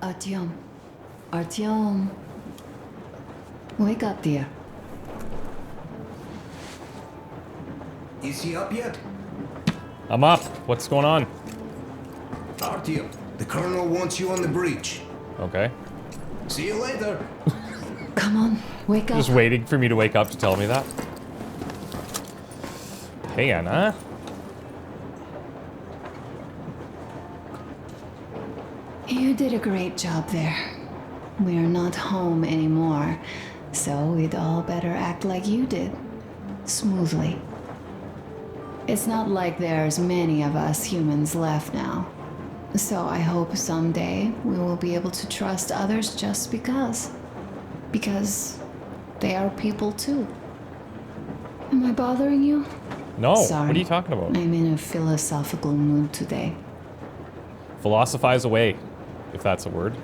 Artyom. Artyom. Wake up, dear. Is he up yet? I'm up. What's going on? Artyom, the colonel wants you on the breach. Okay. See you later. Come on, wake up. Just waiting for me to wake up to tell me that. Hey, Anna. You did a great job there. We're not home anymore, so we'd all better act like you did. Smoothly. It's not like there's many of us humans left now. So I hope someday we will be able to trust others just because. Because they are people too. Am I bothering you? No, Sorry. what are you talking about? I'm in a philosophical mood today. Philosophize away, if that's a word.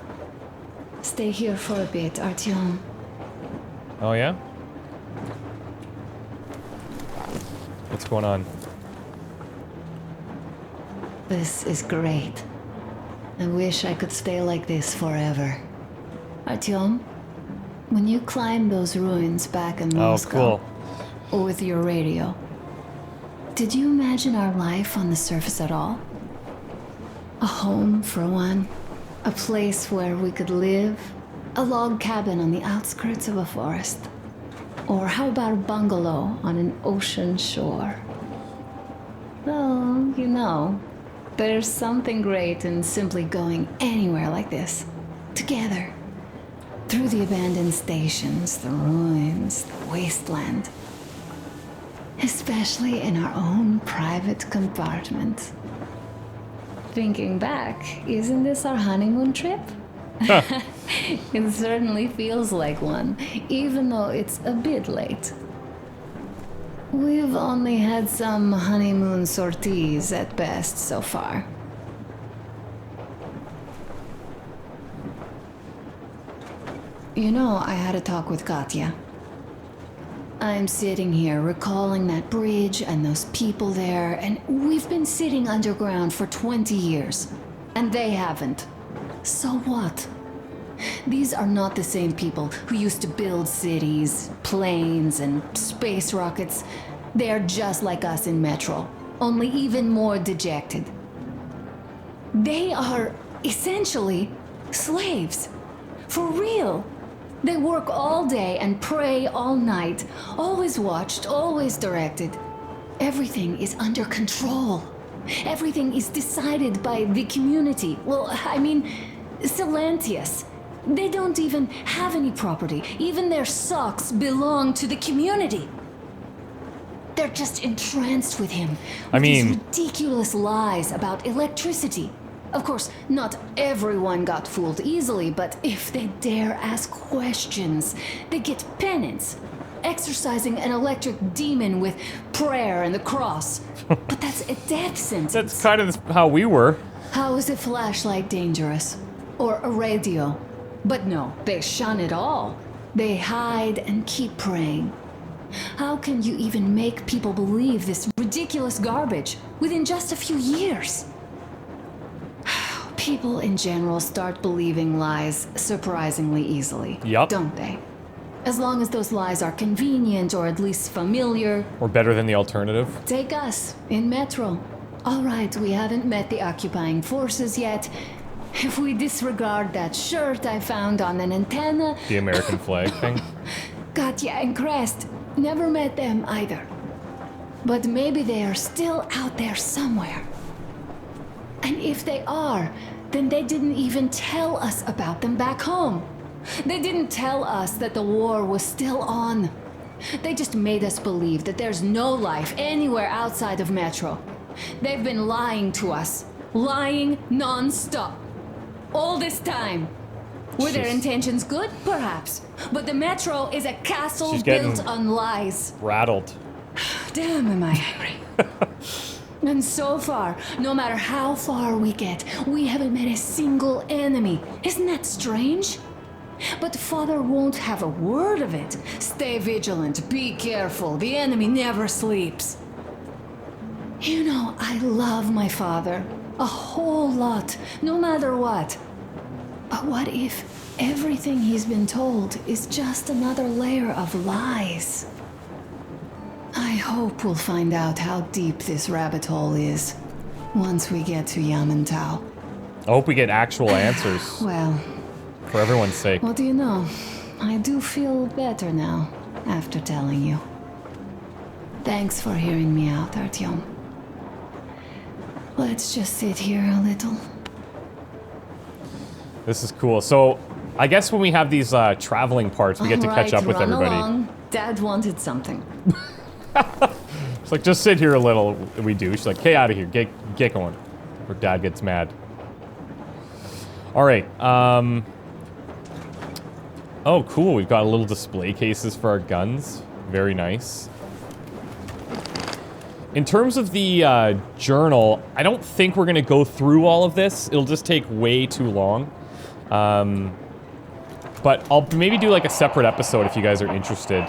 Stay here for a bit, Artyom. Oh, yeah? What's going on? This is great. I wish I could stay like this forever. Artyom, when you climbed those ruins back in Moscow, with your radio, did you imagine our life on the surface at all? A home, for one. A place where we could live. A log cabin on the outskirts of a forest. Or how about a bungalow on an ocean shore? Well, you know, there's something great in simply going anywhere like this. Together. Through the abandoned stations, the ruins, the wasteland. Especially in our own private compartment. Thinking back, isn't this our honeymoon trip? It certainly feels like one, even though it's a bit late. We've only had some honeymoon sorties at best so far. You know, I had a talk with Katya. I'm sitting here recalling that bridge and those people there, and we've been sitting underground for 20 years, and they haven't. So what? These are not the same people who used to build cities, planes, and space rockets. They are just like us in Metro, only even more dejected. They are essentially slaves. For real. They work all day and pray all night, always watched, always directed. Everything is under control. Everything is decided by the community. Well, I mean, Silentius. They don't even have any property. Even their socks belong to the community. They're just entranced with him. With these ridiculous lies about electricity. Of course, not everyone got fooled easily, but if they dare ask questions, they get penance. Exorcising an electric demon with prayer and the cross. But that's a death sentence. That's kind of how we were. How is a flashlight dangerous? Or a radio? But no, they shun it all. They hide and keep praying. How can you even make people believe this ridiculous garbage within just a few years? People in general start believing lies surprisingly easily, don't they? As long as those lies are convenient or at least familiar. Or better than the alternative. Take us, in Metro. All right, we haven't met the occupying forces yet. If we disregard that shirt I found on an antenna... The American flag thing? Katya and Crest. Never met them either. But maybe they are still out there somewhere. And if they are, then they didn't even tell us about them back home. They didn't tell us that the war was still on. They just made us believe that there's no life anywhere outside of Metro. They've been lying to us. Lying non-stop. All this time. Were their intentions good? Perhaps. But the Metro is a castle built on lies. Rattled. Damn, am I angry. And so far, no matter how far we get, we haven't met a single enemy. Isn't that strange? But Father won't have a word of it. Stay vigilant, be careful, the enemy never sleeps. You know, I love my father. A whole lot, no matter what. But what if everything he's been told is just another layer of lies? I hope we'll find out how deep this rabbit hole is once we get to Yamantau. I hope we get actual answers. Well, for everyone's sake. what do you know? I do feel better now after telling you. Thanks for hearing me out, Artyom. Let's just sit here a little. This is cool. So, I guess when we have these traveling parts, we get to catch up with everybody. Along. Dad wanted something. It's like, just sit here a little. We do. She's like, "Get out of here. Get going." Or Dad gets mad. All right. Oh, cool. We've got a little display cases for our guns. Very nice. In terms of the journal, I don't think we're going to go through all of this. It'll just take way too long. But I'll maybe do like a separate episode if you guys are interested.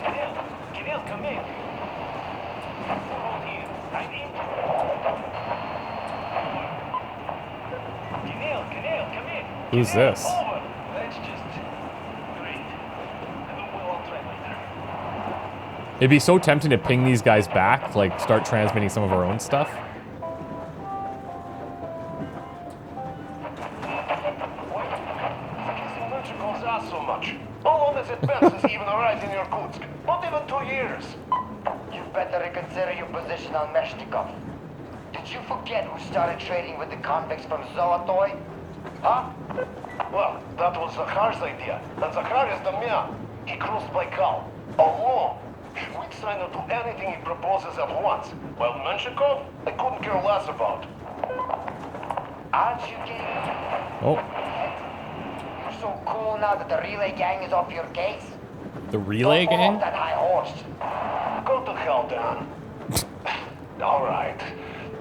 Who's this? It'd be so tempting to ping these guys back, like start transmitting some of our own stuff. How long has it been since even arrived in Irkutsk? Not even 2 years. You better reconsider your position on Meshnikov. Did you forget who started trading with the convicts from Zolotoy? Huh? Well, that was Zakhar's idea, and Zakhar is the man. He crossed Baikal, alone. We'd sign up to anything he proposes at once, while Menshikov, I couldn't care less about. Aren't you getting... Oh. You're so cool now that the relay gang is off your case? The relay Don't fall gang? off that high horse. Go to hell, Dan. Alright.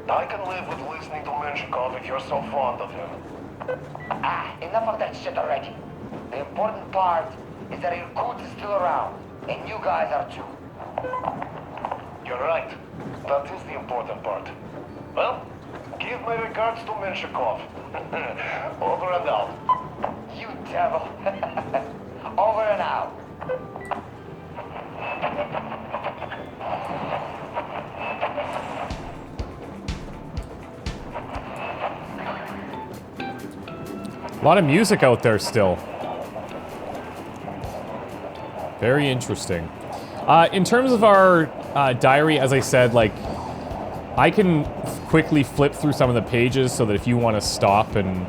I can live with listening to Menshikov if you're so fond of him. Enough of that shit already. The important part is that Irkut is still around, and you guys are too. You're right. That is the important part. Well, give my regards to Menshikov. Over and out. You devil. Over and out. A lot of music out there still. Very interesting. In terms of our diary, as I said, like, I can quickly flip through some of the pages so that if you want to stop and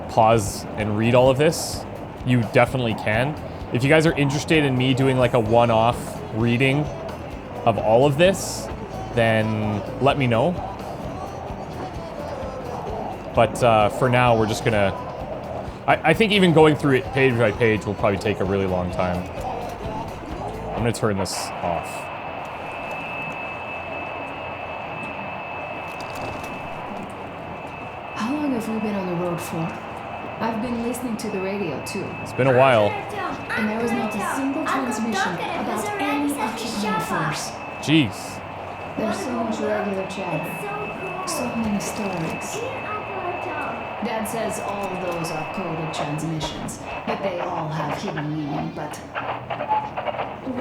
pause and read all of this, you definitely can. If you guys are interested in me doing like a one-off reading of all of this, then let me know. But for now, we're just gonna... I think even going through it page by page will probably take a really long time. I'm gonna turn this off. How long have we been on the road for? I've been listening to the radio too. It's been a while. And there was not a single transmission about any occupant force. Jeez. There's so much regular chatter. So many stories. Dad says all those are coded transmissions, that they all have hidden meaning, but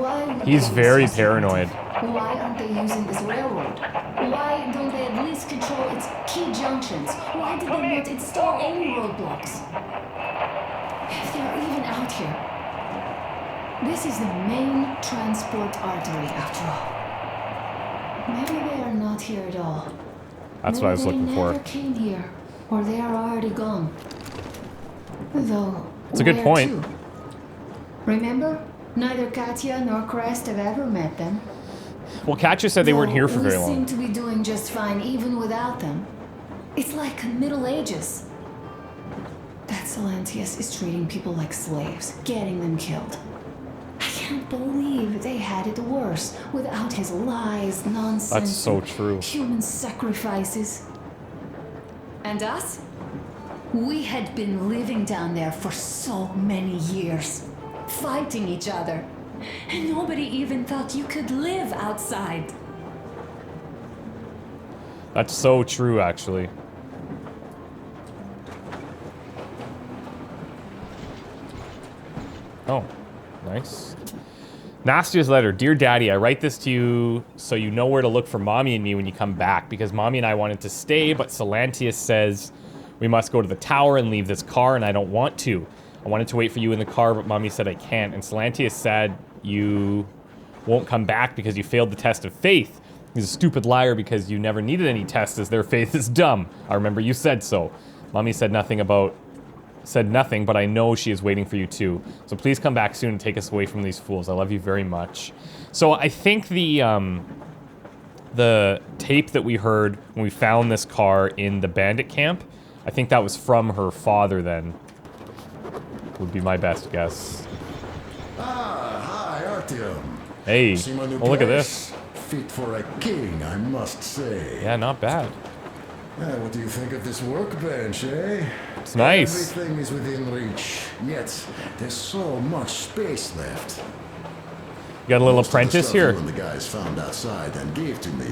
why would He's they very be so paranoid. secretive? Why aren't they using this railroad? Why don't they at least control its key junctions? Why did they not install any roadblocks? If they're even out here. This is the main transport artery, after all. Maybe they are not here at all. That's what I was looking for. They never came here, or they are already gone. Though, It's a good where point. to? Remember? Neither Katya nor Crest have ever met them. Well, Katya said they weren't here for we very long. seem to be doing just fine even without them. It's like Middle Ages. That Silentius is treating people like slaves, getting them killed. I can't believe they had it worse without his lies, nonsense, That's so and true. human sacrifices. And us? We had been living down there for so many years, fighting each other. And nobody even thought you could live outside. That's so true, actually. Oh, nice. Nastia's letter. Dear Daddy, I write this to you so you know where to look for Mommy and me when you come back, because Mommy and I wanted to stay, but Solantius says we must go to the tower and leave this car, and I don't want to. I wanted to wait for you in the car, but Mommy said I can't, and Solantius said you won't come back because you failed the test of faith. He's a stupid liar because you never needed any tests as their faith is dumb. I remember you said so. Mommy said nothing, but I know she is waiting for you too. So please come back soon and take us away from these fools. I love you very much. So I think the tape that we heard when we found this car in the bandit camp, I think that was from her father then. Would be my best guess. Ah, hi, Artyom. Hey, See my new oh, look at place? this. Fit for a king, I must say. Yeah, not bad. What do you think of this workbench, eh? It's nice. Everything is within reach, yet there's so much space left. You got a little Most of the apprentice stuff here. you and the guys found outside and gave to me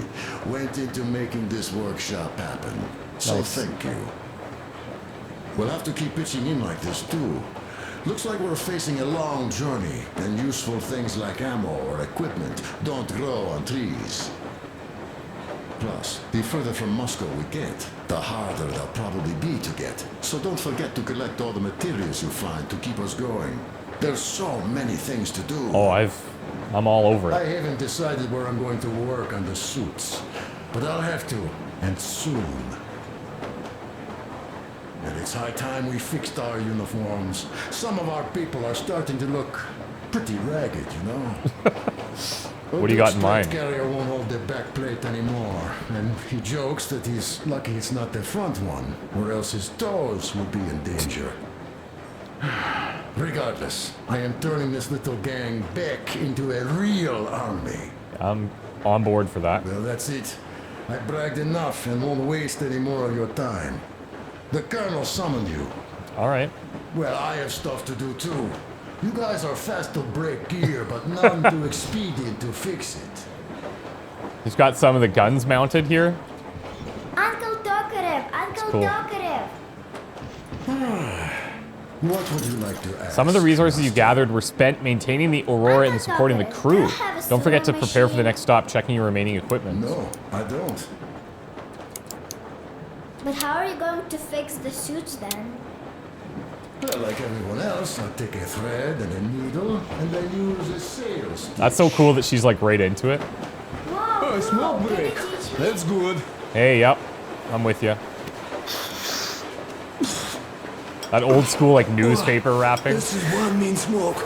went into making this workshop happen. So Nice. thank you. We'll have to keep pitching in like this too. Looks like we're facing a long journey, and useful things like ammo or equipment don't grow on trees. Plus, the further from Moscow we get, the harder they'll probably be to get. So don't forget to collect all the materials you find to keep us going. There's so many things to do. Oh, I'm all over I it. haven't decided where I'm going to work on the suits, but I'll have to, and soon. And it's high time we fixed our uniforms. Some of our people are starting to look pretty ragged, you know? What do you got in mind? The carrier won't hold the back plate anymore, and he jokes that he's lucky it's not the front one, or else his toes will be in danger. Regardless, I am turning this little gang back into a real army. I'm on board for that. Well, that's it. I bragged enough and won't waste any more of your time. The Colonel summoned you. All right. Well, I have stuff to do too. You guys are fast to break gear, but none too expedient to fix it. He's got some of the guns mounted here. Uncle Talkative! Uncle cool. Talkative! What would you like to ask? Some of the resources you gathered were spent maintaining the Aurora and supporting the crew. Don't forget to prepare for the next stop, checking your remaining equipment. No, I don't. But how are you going to fix the suits then? Well, like everyone else, I take a thread and a needle, and then use a sail stitch. That's so cool that she's like right into it. Whoa! smoke Can you break. teach me? That's good. Hey, yep. I'm with you. That old school like newspaper wrapping. This is one mean smoke.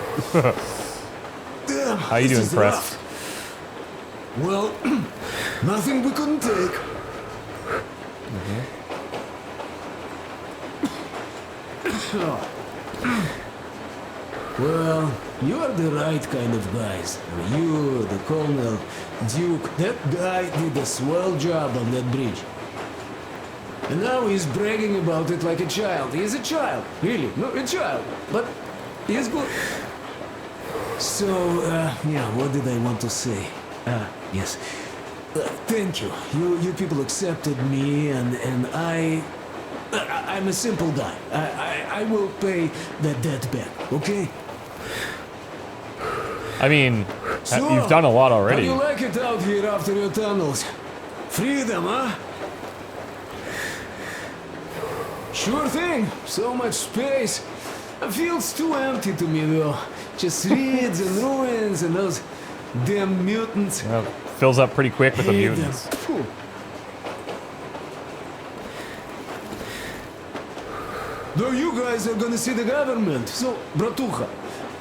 Damn, How you doing, this is Press? rough. Well, nothing we couldn't take. Well, you are the right kind of guys. You, the Colonel, Duke, that guy did a swell job on that bridge. And now he's bragging about it like a child. He is a child, really, no, a child. But he is good. So, yeah, what did I want to say? Yes. Thank you. You people accepted me, and I'm a simple guy. I will pay that debt back, okay? I mean, So, you've done a lot How already. do you like it out here after your tunnels? Freedom, huh? Sure thing. So much space. It feels too empty to me, though. Just reeds and ruins and those damn mutants. Well, fills up pretty quick with the Hate them. mutants. Phew. Though you guys are gonna see the government, so, bratucha,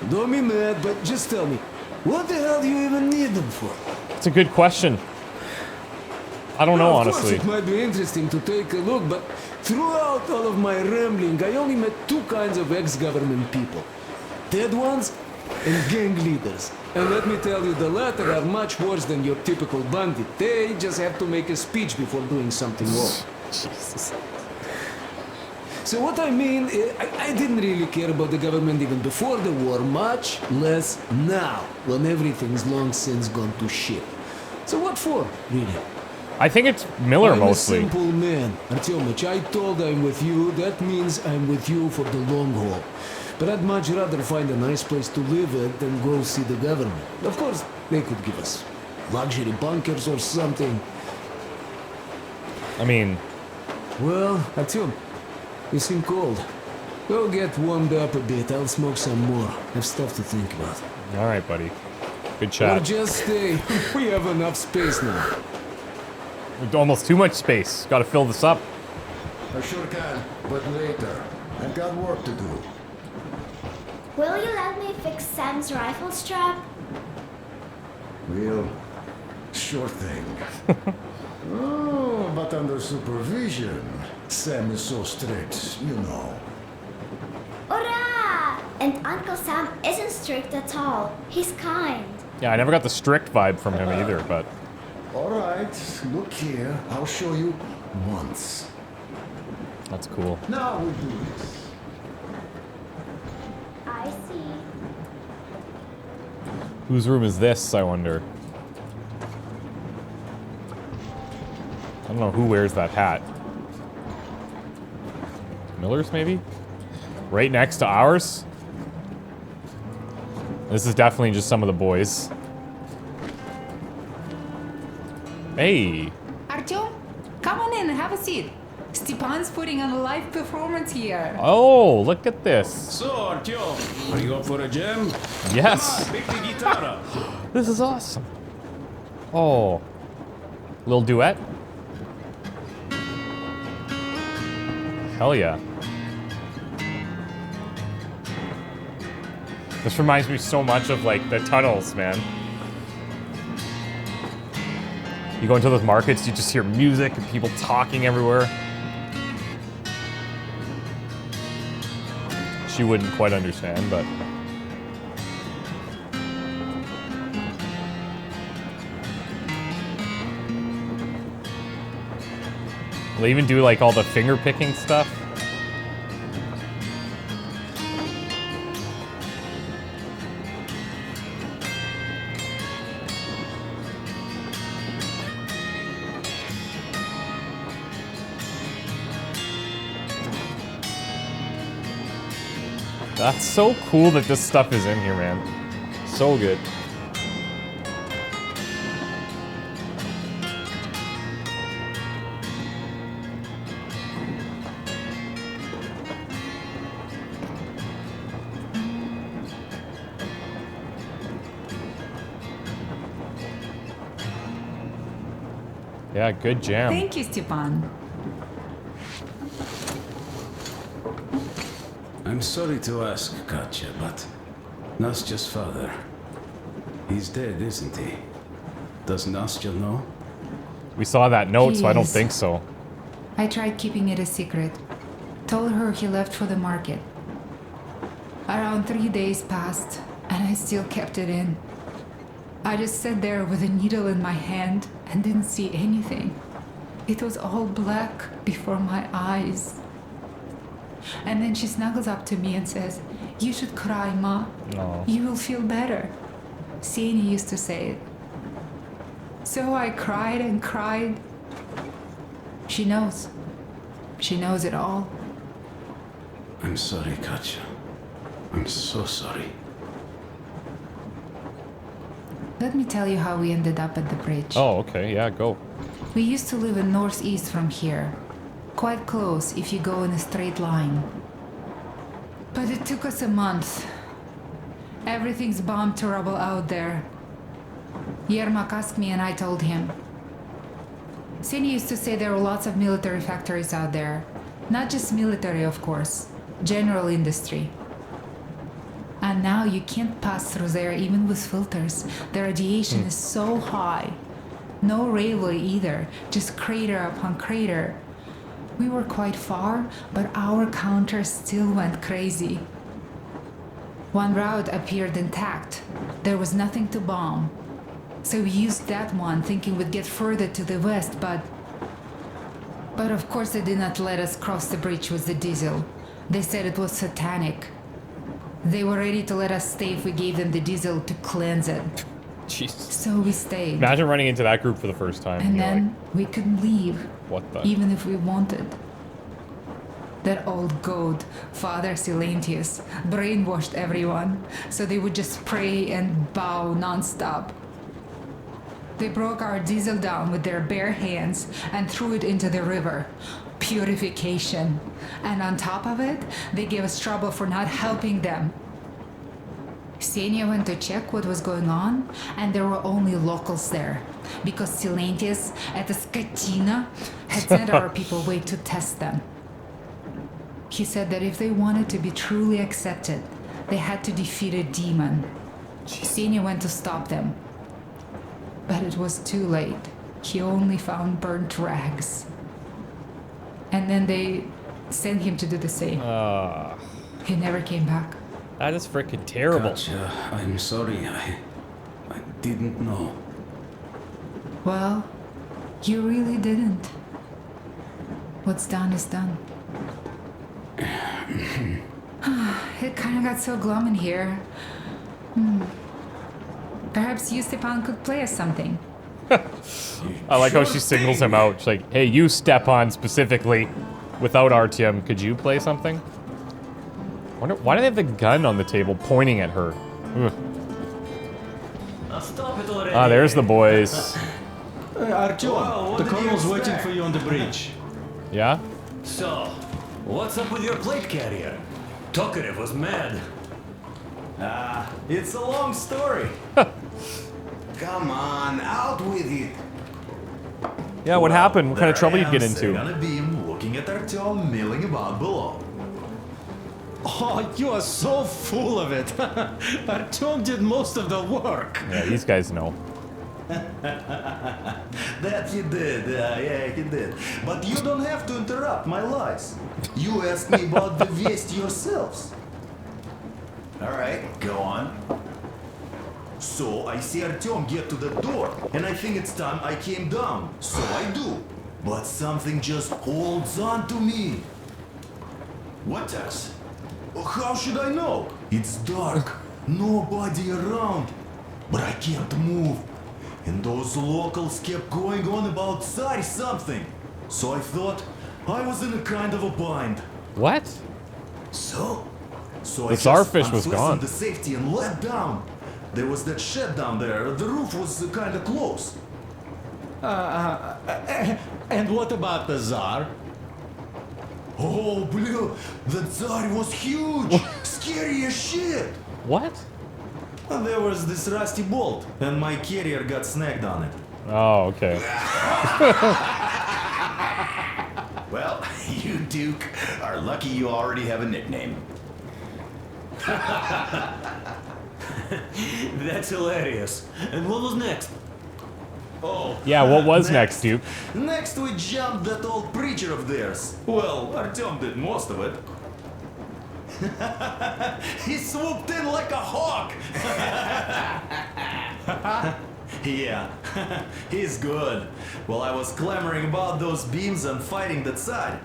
don't be mad, but just tell me, what the hell do you even need them for? It's a good question. I don't know, Well, of honestly. course, it might be interesting to take a look, but throughout all of my rambling, I only met two kinds of ex-government people. Dead ones and gang leaders. And let me tell you, the latter are much worse than your typical bandit. They just have to make a speech before doing something wrong. Jesus. So what I mean, I didn't really care about the government even before the war, much less now, when everything's long since gone to shit. So what for, really? I think it's Miller I'm mostly. a simple man. Artyomich, I told I'm with you. That means I'm with you for the long haul. But I'd much rather find a nice place to live at than go see the government. Of course, they could give us luxury bunkers or something. I mean, Well, Artyom, you seem cold. Go get warmed up a bit. I'll smoke some more. Have stuff to think about. all right, buddy. Good Or chat. just stay. We have enough space now. Almost too much space. Got to fill this up. I sure can, but later. I've got work to do. Will you let me fix Sam's rifle strap? Well, sure thing. Oh, but under supervision. Sam is so strict, you know. Hurrah! And Uncle Sam isn't strict at all. He's kind. Yeah, I never got the strict vibe from him either, but All right, look here. I'll show you once. that's cool. Now we do this. I see. Whose room is this, I wonder? I don't know who wears that hat. Miller's, maybe? Right next to ours? This is definitely just some of the boys. Hey! Artyom, come on in, have a seat. Stepan's putting on a live performance here. Oh, look at this. So, Artyom, are you up for a jam? Yes! Pick the guitar. This is awesome. Oh. Little duet? Hell yeah. This reminds me so much of, like, the tunnels, man. You go into those markets, you just hear music and people talking everywhere. She wouldn't quite understand, but... They even do, like, all the finger picking stuff. That's so cool that this stuff is in here, man. So good. Yeah, good jam. Thank you, Stepan. I'm sorry to ask, Katya, but Nastya's father, he's dead, isn't he? Does Nastya know? We saw that note, so I don't He is. think so. I tried keeping it a secret. Told her he left for the market. Around 3 days passed, and I still kept it in. I just sat there with a needle in my hand and didn't see anything. It was all black before my eyes. And then she snuggles up to me and says, "You should cry, Ma. No. You will feel better." Sini used to say it. So I cried and cried. She knows. She knows it all. I'm sorry, Katya. I'm so sorry. Let me tell you how we ended up at the bridge. Oh, okay, yeah, go. We used to live in northeast from here. Quite close if you go in a straight line. But it took us a month. Everything's bombed to rubble out there. Yermak asked me and I told him. Sini used to say there were lots of military factories out there. Not just military, of course. General industry. And now you can't pass through there even with filters. The radiation is so high. No railway either, just crater upon crater. We were quite far, but our counter still went crazy. One route appeared intact. There was nothing to bomb. So we used that one, thinking we'd get further to the west, but of course they did not let us cross the bridge with the diesel. They said it was satanic. They were ready to let us stay if we gave them the diesel to cleanse it. Jesus. So we stayed. Imagine running into that group for the first time. And you're then we couldn't leave, like, what the? even if we wanted. That old goat, Father Silentius, brainwashed everyone, so they would just pray and bow nonstop. They broke our diesel down with their bare hands and threw it into the river. Purification. And on top of it, they gave us trouble for not helping them. Xenia went to check what was going on, and there were only locals there, because Silentius at the Skatina had sent our people away to test them. He said that if they wanted to be truly accepted, they had to defeat a demon. Xenia went to stop them. But it was too late. He only found burnt rags. And then they sent him to do the same. He never came back. That is freaking terrible. Katya, I'm sorry. I didn't know. Well, you really didn't. What's done is done. It kind of got so glum in here. Perhaps you, Stepan, could play us something. I like how she singles him out. She's like, hey, you, Stepan, specifically, without Artyom, could you play something? Wonder, why do they have the gun on the table pointing at her? Ugh. Ah, there's the boys. Artyom, the colonel's waiting for you on the bridge. Yeah? So, what's up with your plate carrier? Tokarev was mad. It's a long story. Come on, out with it. Yeah, what happened? What kind of trouble you get into? On a beam, looking at Artyom milling about below. Oh, you are so full of it. Artyom did most of the work. Yeah, these guys know. That he did, yeah, he did. But you don't have to interrupt my lies. You asked me about the Vest yourselves. Alright, go on. So I see Artyom get to the door, and I think it's time I came down. So I do. But something just holds on to me. What does? How should I know? It's dark, nobody around. But I can't move. And those locals kept going on about Tsar something. So I thought I was in a kind of a bind. What? So The Tsarfish was gone. The safety and let down. There was that shed down there. The roof was kind of close. And what about the Tsar? Oh, blue! The Tsar was huge! Scary as shit! What? And there was this rusty bolt, and my carrier got snagged on it. Oh, okay. Well, you, Duke, are lucky you already have a nickname. That's hilarious. And what was next? Oh. Yeah, what was next, Duke? Next we jumped that old preacher of theirs. Well, Artyom did most of it. He swooped in like a hawk. Yeah, he's good. While I was clamoring about those beams and fighting that side.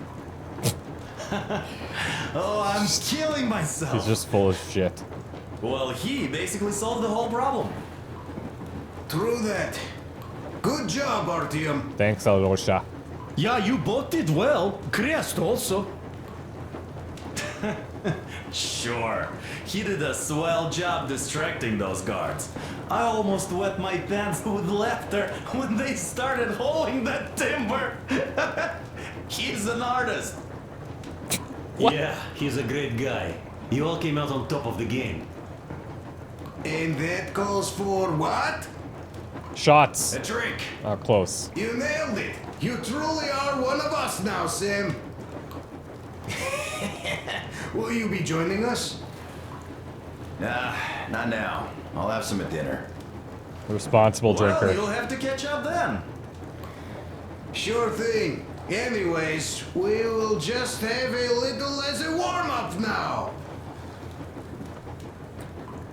Oh, I'm killing myself. He's just full of shit. Well, he basically solved the whole problem. True that. Good job, Artyom. Thanks, Alyosha. Yeah, you both did well. Crest also. Sure, he did a swell job distracting those guards. I almost wet my pants with laughter when they started hauling that timber. He's an artist. What? Yeah, he's a great guy. You all came out on top of the game. And that calls for what? Shots. A trick. Oh, close. You nailed it. You truly are one of us now, Sam. Will you be joining us? Nah, not now. I'll have some at dinner. Responsible Well, drinker. you'll have to catch up then. Sure thing. Anyways, we will just have a little as a warm-up now.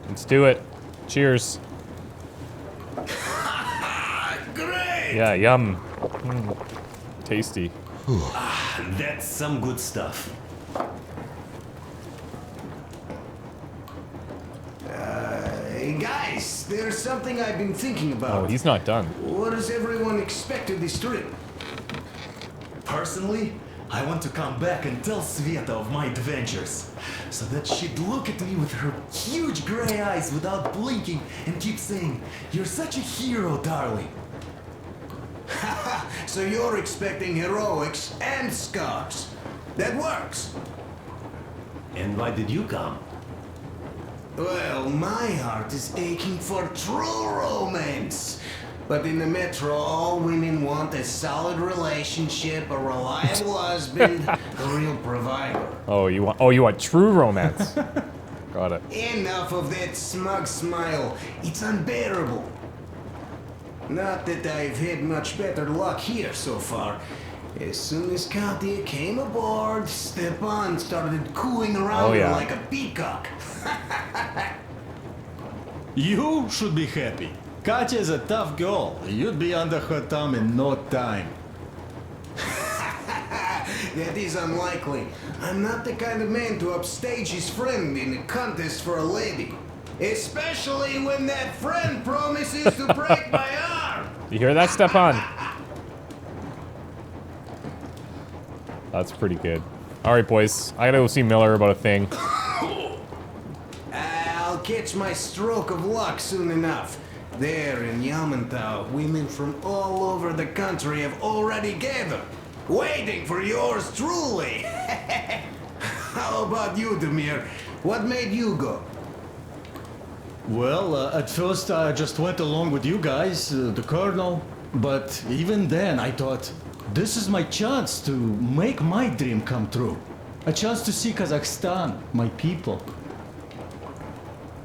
Let's do it. Cheers. Great! Yeah, yum. Tasty. That's some good stuff. Hey guys, there's something I've been thinking about. Oh, he's not done. What does everyone expect of this trip? Personally, I want to come back and tell Sveta of my adventures, so that she'd look at me with her huge gray eyes without blinking and keep saying, "You're such a hero, darling." So you're expecting heroics and scars. That works. And why did you come? Well, my heart is aching for true romance. But in the metro, all women want a solid relationship, a reliable husband, a real provider. Oh, you want true romance. Got it. Enough of that smug smile. It's unbearable. Not that I've had much better luck here so far. As soon as Katya came aboard, Stepan started cooing around her like a peacock. You should be happy. Katya is a tough girl. You'd be under her thumb in no time. That is unlikely. I'm not the kind of man to upstage his friend in a contest for a lady. Especially when that friend promises to break my arm. You hear that, Stepan? That's pretty good. All right, boys. I gotta go see Miller about a thing. I'll catch my stroke of luck soon enough. There in Yamantau, women from all over the country have already gathered, waiting for yours truly. How about you, Demir? What made you go? Well, at first I just went along with you guys, the Colonel. But even then I thought, this is my chance to make my dream come true. A chance to see Kazakhstan, my people.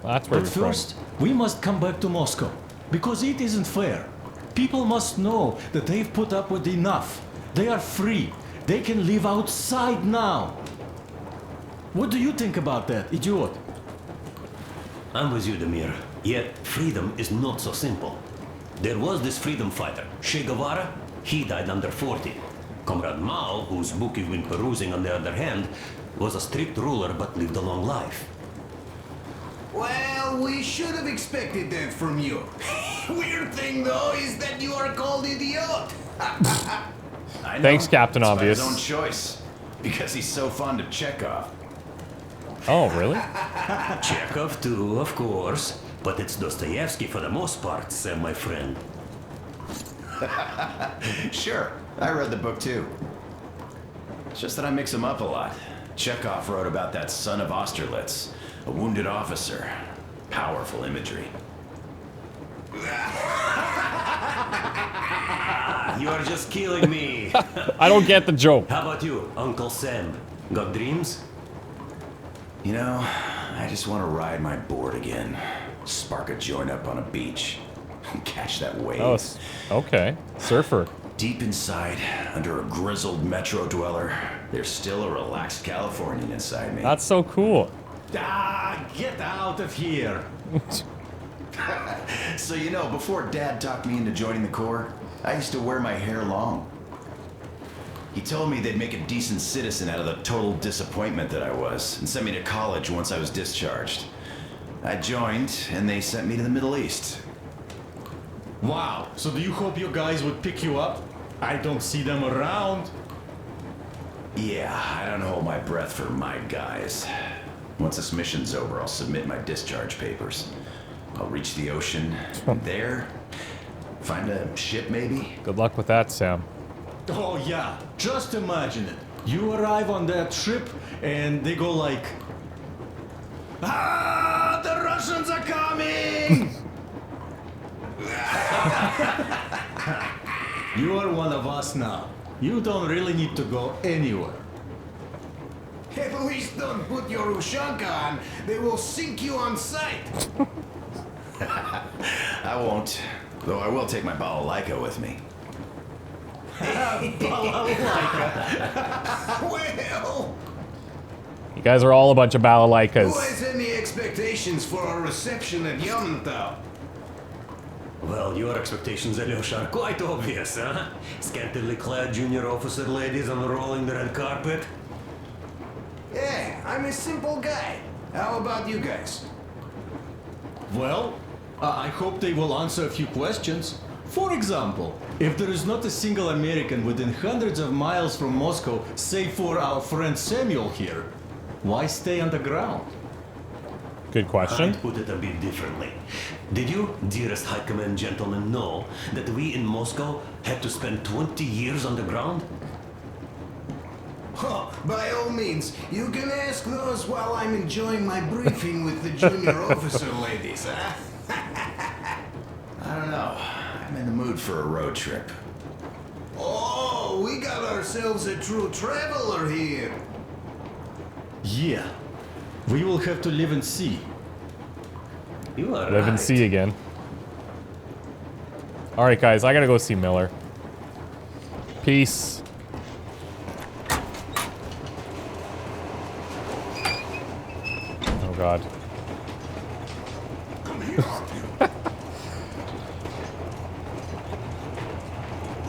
That's where But first, we must come back to Moscow. Because it isn't fair. People must know that they've put up with enough. They are free. They can live outside now. What do you think about that, idiot? I'm with you, Demir. Yet, freedom is not so simple. There was this freedom fighter, Che Guevara. He died under 40. Comrade Mao, whose book you've been perusing on the other hand, was a strict ruler but lived a long life. Well, we should have expected that from you. Weird thing, though, is that you are called idiot. I know. Thanks, Captain It's by Obvious. his own choice, because he's so fond of Chekhov. Oh, really? Chekhov too, of course. But it's Dostoevsky for the most part, Sam, my friend. Sure, I read the book too. It's just that I mix them up a lot. Chekhov wrote about that son of Austerlitz, a wounded officer. Powerful imagery. You are just killing me. I don't get the joke. How about you, Uncle Sam? Got dreams? You know, I just want to ride my board again. Spark a joint up on a beach. Catch that wave. Oh, okay. Surfer. Deep inside, under a grizzled metro dweller, there's still a relaxed Californian inside me. That's so cool. Ah, get out of here. So you know, before Dad talked me into joining the Corps, I used to wear my hair long. He told me they'd make a decent citizen out of the total disappointment that I was, and sent me to college once I was discharged. I joined, and they sent me to the Middle East. Wow, so do you hope your guys would pick you up? I don't see them around. Yeah, I don't hold my breath for my guys. Once this mission's over, I'll submit my discharge papers. I'll reach the ocean, and there, find a ship maybe? Good luck with that, Sam. Oh yeah, just imagine it. You arrive on that ship, and they go like... Ah, the Russians are coming! You are one of us now. You don't really need to go anywhere. At least don't put your Ushanka on. They will sink you on sight. I won't, though I will take my balalaika with me. Well, You guys are all a bunch of who balalaikas. has any expectations for our reception at Yamantau? Well, your expectations, Alyosha, are quite obvious, huh? Scantily clad junior officer ladies unrolling the red carpet. Yeah, I'm a simple guy. How about you guys? Well, I hope they will answer a few questions. For example, if there is not a single American within hundreds of miles from Moscow, save for our friend Samuel here, why stay underground? Good question. I'd put it a bit differently. Did you, dearest High Command gentlemen, know that we in Moscow had to spend 20 years underground? Huh, by all means, you can ask those while I'm enjoying my briefing with the junior officer ladies, huh? I don't know. I'm in the mood for a road trip. Oh, we got ourselves a true traveler here. Yeah, we will have to live and see. You are Live and see again. Alright guys, I gotta go see Miller. Peace. Oh god. Come here, Artyom.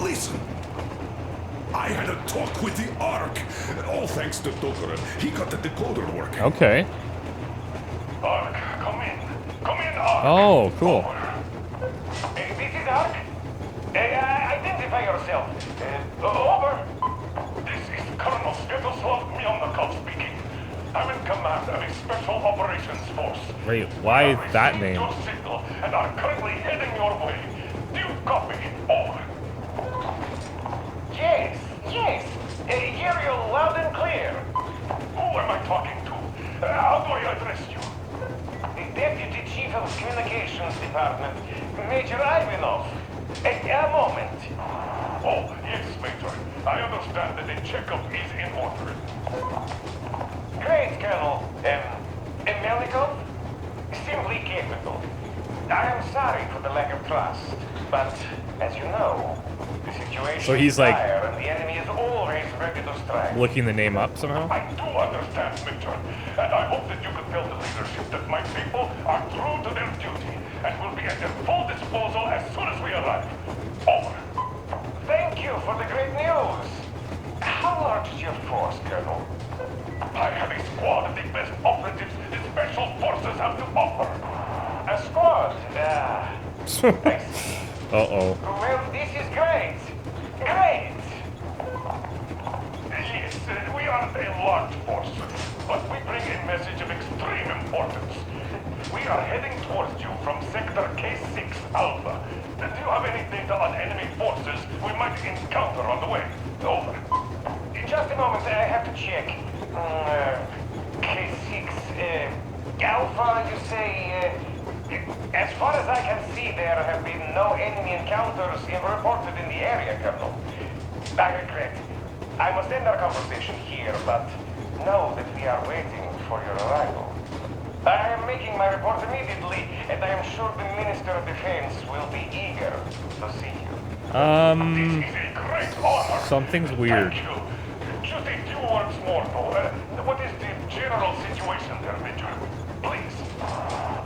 Listen. I had a talk with the Ark. All thanks to Tokarev. He got the decoder working. Okay. Ark, come in. Come in, Ark. Oh, cool. This is Ark. Identify yourself. Over. This is Colonel Svetoslav Mylnikov speaking. I'm in command of a special operations force. Wait, why that name? Your signal and are currently heading your way. Do you copy? Over. Yes, yes. Hear you loud and clear. Who am I talking to? How do I address you? The Deputy Chief of Communications Department, Major Ivanov. A moment. Oh, yes, Major. I understand that the checkup is in order. Great, Colonel. Melikov? Simply capable. I am sorry for the lack of trust, but as you know, the situation So he's is like dire and the enemy is always ready to strike. looking the name up somehow? I do understand, Major, and I hope that you can tell the leadership that my people are true to their duty and will be at their full disposal as soon as we arrive. Over. Thank you for the great news. How large is your force, Colonel? I have a squad of the best operatives the Special Forces have to offer. A squad? I see. Uh-oh. Well, this is great. Great. Yes, we aren't a large force, but we bring a message of extreme importance. We are heading towards you from Sector K6 Alpha. Do you have any data on enemy forces we might encounter on the way? Over. In just a moment, I have to check. K6 Alpha, you say? As far as I can see, there have been no enemy encounters reported in the area, Colonel. I regret. I must end our conversation here, but know that we are waiting for your arrival. I am making my report immediately, and I am sure the Minister of Defense will be eager to see you. This is a great honor. Something's weird. Thank you. Just a few words more, though. What is the general situation there, Major? Please.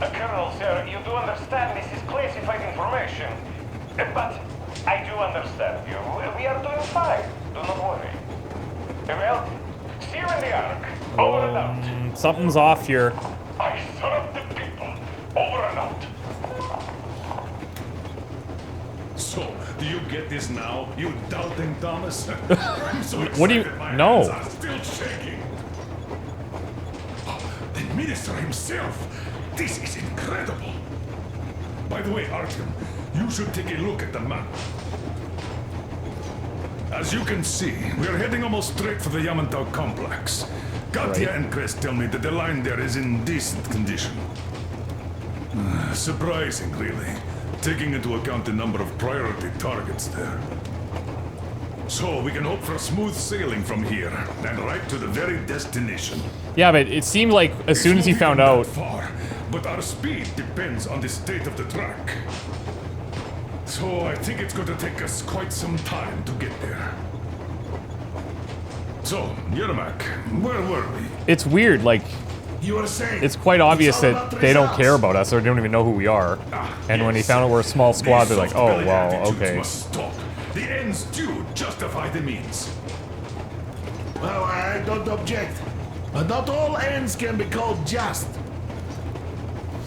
Colonel, sir, you do understand this is classified information. But I do understand you. We are doing fine. Do not worry. Well, see you in the Ark. Over and out. Something's off here. I serve the people. Over and out. So, do you get this now, you doubting Thomas? I'm so excited. What do you... My No. hands are still shaking. The minister himself. This is incredible. By the way, Artyom, you should take a look at the map. As you can see, we are heading almost straight for the Yamantau complex. Katya and Chris tell me that the line there is in decent condition. Surprising, really, taking into account the number of priority targets there. So we can hope for smooth sailing from here, and right to the very destination. Yeah, but it seemed like as soon as he found out... Far, but our speed depends on the state of the track. So I think it's going to take us quite some time to get there. So, Yermak, where were we? It's weird, like... You were saying... It's quite obvious that they don't care about us, or they don't even know who we are. And when he found out we're a small squad, they're like, oh, well, okay. Must stop. The ends do justify the means. Well, I don't object. But not all ends can be called just.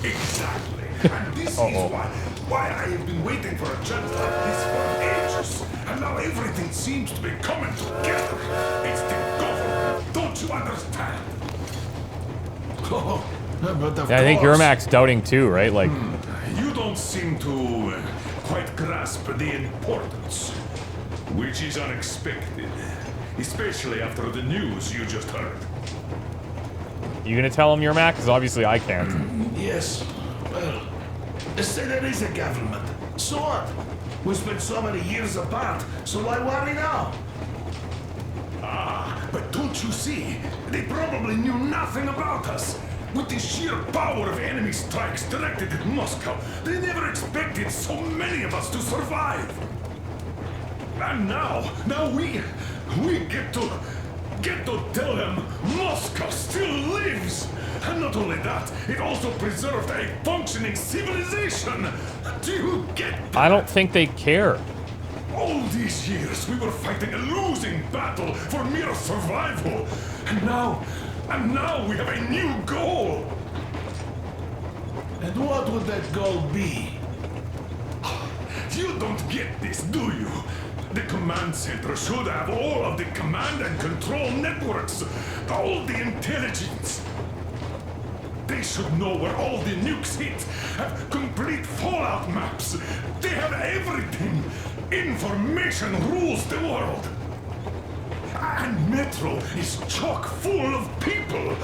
Exactly. And this is why I have been waiting for a chance like this for ages. And now everything seems to be coming together. It's the government. Don't you understand? Oh, but of Yeah, I think course. Yermak's doubting too, right? Like, You don't seem to quite grasp the importance, which is unexpected, especially after the news you just heard. you gonna tell him Yermak? Because obviously I can't. Yes. Well, say there is a government. So what? We spent so many years apart, so why worry now? Ah, but don't you see? They probably knew nothing about us. With the sheer power of enemy strikes directed at Moscow, they never expected so many of us to survive. And now we get to tell them Moscow still lives. And not only that, it also preserved a functioning civilization. Do you get that? I don't think they care. All these years we were fighting a losing battle for mere survival. And now we have a new goal. And what would that goal be? You don't get this, do you? The command center should have all of the command and control networks, all the intelligence. They should know where all the nukes hit, have complete fallout maps. They have everything. Information rules the world. And Metro is chock full of people.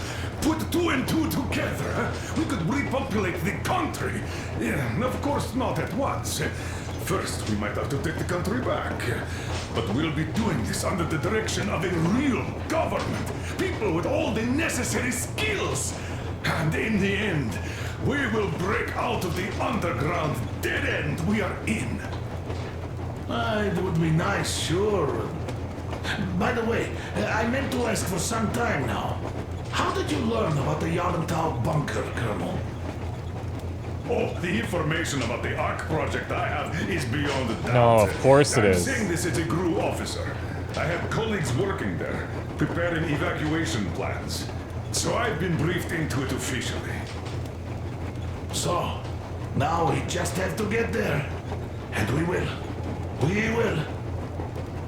Put 2 and 2 together, we could repopulate the country. Yeah, of course, not at once. First, we might have to take the country back. But we'll be doing this under the direction of a real government. People with all the necessary skills. And in the end, we will break out of the underground dead end we are in. It would be nice, sure. By the way, I meant to ask for some time now. How did you learn about the Yarntal bunker, Colonel? Oh, the information about the ARC project I have is beyond a doubt. No, of course it I'm is. saying this as a GRU officer. I have colleagues working there, preparing evacuation plans. So I've been briefed into it officially. So, now we just have to get there. And we will. We will.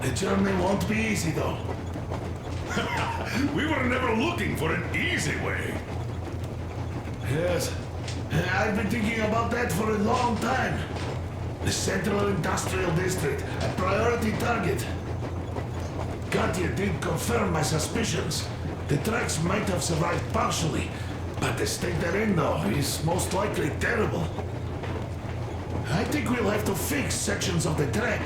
The journey won't be easy, though. We were never looking for an easy way. Yes. I've been thinking about that for a long time. The Central Industrial District, a priority target. Katya did confirm my suspicions. The tracks might have survived partially, but the state they're in, though, is most likely terrible. I think we'll have to fix sections of the track.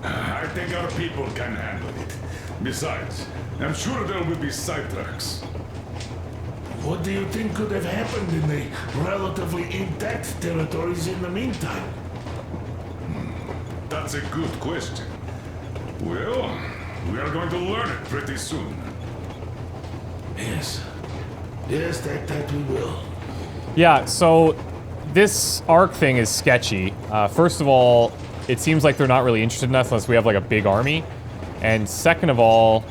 I think our people can handle it. Besides, I'm sure there will be sidetracks. What do you think could have happened in the relatively intact territories in the meantime? That's a good question. Well, we are going to learn it pretty soon. Yes. Yes, that we will. Yeah, so this ARC thing is sketchy. First of all, it seems like they're not really interested in us unless we have like a big army. And second of all,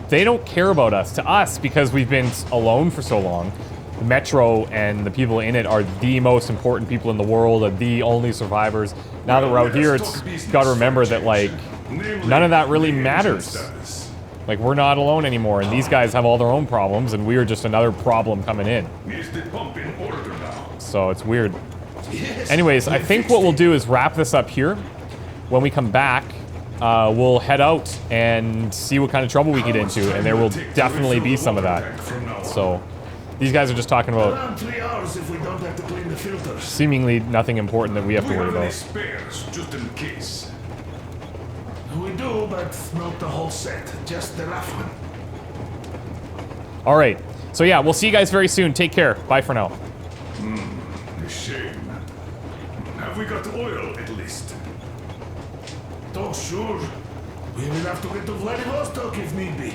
they don't care about us. To us, because we've been alone for so long, the Metro and the people in it are the most important people in the world and the only survivors. Now that we're out here, it's got to remember that, like, none of that really matters. Like, we're not alone anymore, and these guys have all their own problems, and we are just another problem coming in. So it's weird. Anyways, I think what we'll do is wrap this up here. When we come back, we'll head out and see what kind of trouble we get into, and there will definitely be some of that. So these guys are just talking about Around 3 hours if we don't have to clean the filters. seemingly nothing important that we have to worry any about. spares, just in case. We do, but not the whole set, just the rough one. All right. So yeah, we'll see you guys very soon. Take care. Bye for now. A shame. Have we got oil at least? Oh, sure. We will have to get to Vladivostok if need be.